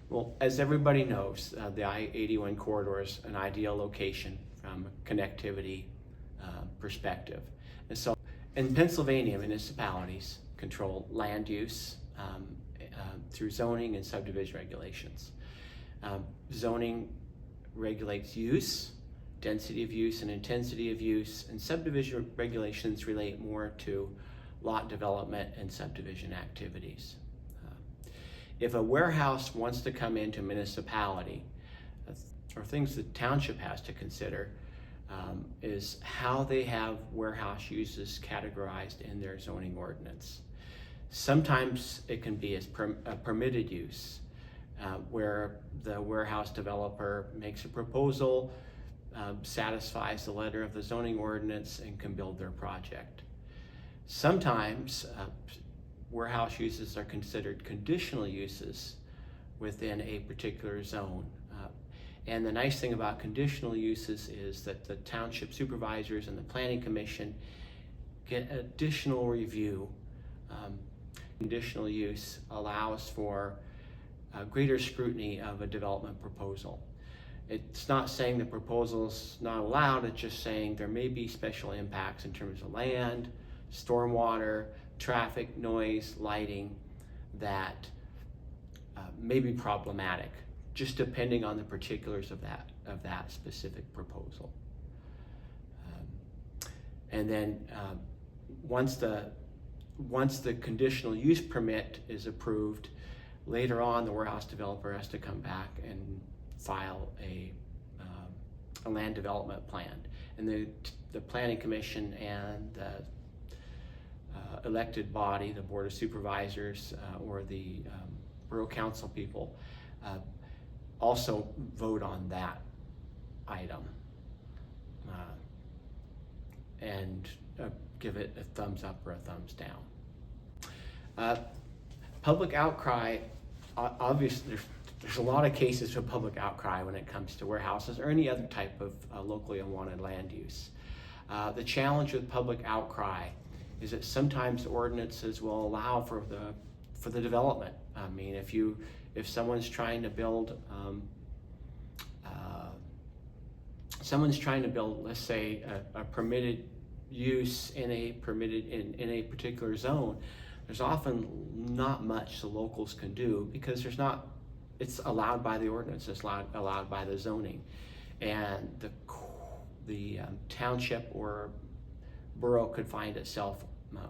Well, as everybody knows, the I-81 corridor is an ideal location from a connectivity perspective. And so in Pennsylvania, municipalities control land use through zoning and subdivision regulations. Zoning regulates use, density of use, and intensity of use, and subdivision regulations relate more to lot development and subdivision activities. If a warehouse wants to come into a municipality, or things the township has to consider, is how they have warehouse uses categorized in their zoning ordinance. Sometimes it can be as a permitted use, where the warehouse developer makes a proposal, satisfies the letter of the zoning ordinance, and can build their project. Sometimes warehouse uses are considered conditional uses within a particular zone. And the nice thing about conditional uses is that the township supervisors and the planning commission get additional review. Conditional use allows for greater scrutiny of a development proposal. It's not saying the proposal's not allowed, it's just saying there may be special impacts in terms of land, stormwater, traffic, noise, lighting that may be problematic, just depending on the particulars of that specific proposal. And then once the conditional use permit is approved, later on the warehouse developer has to come back and file a land development plan. And the planning commission and the elected body, the board of supervisors or the borough council people, also vote on that item and give it a thumbs up or a thumbs down. Public outcry, obviously there's a lot of cases for public outcry when it comes to warehouses or any other type of locally unwanted land use. The challenge with public outcry is that sometimes ordinances will allow for the development. I mean, if someone's trying to build, let's say, a permitted use in a particular zone, there's often not much the locals can do because it's allowed by the ordinance, it's allowed by the zoning, and the township or borough could find itself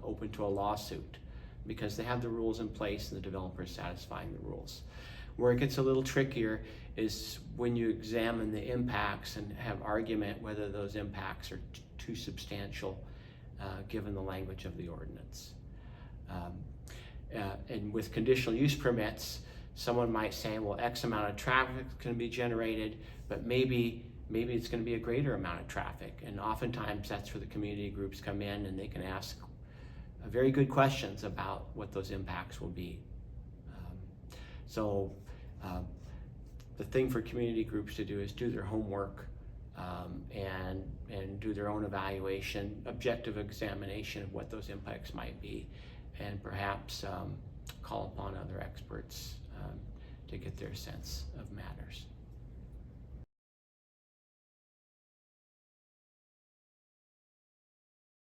open to a lawsuit because they have the rules in place and the developer is satisfying the rules. Where it gets a little trickier is when you examine the impacts and have argument whether those impacts are too substantial given the language of the ordinance. And with conditional use permits, someone might say, well, X amount of traffic can be generated, but maybe it's going to be a greater amount of traffic. And oftentimes that's where the community groups come in and they can ask very good questions about what those impacts will be. So the thing for community groups to do is do their homework and do their own evaluation, objective examination of what those impacts might be, and perhaps call upon other experts to get their sense of matters.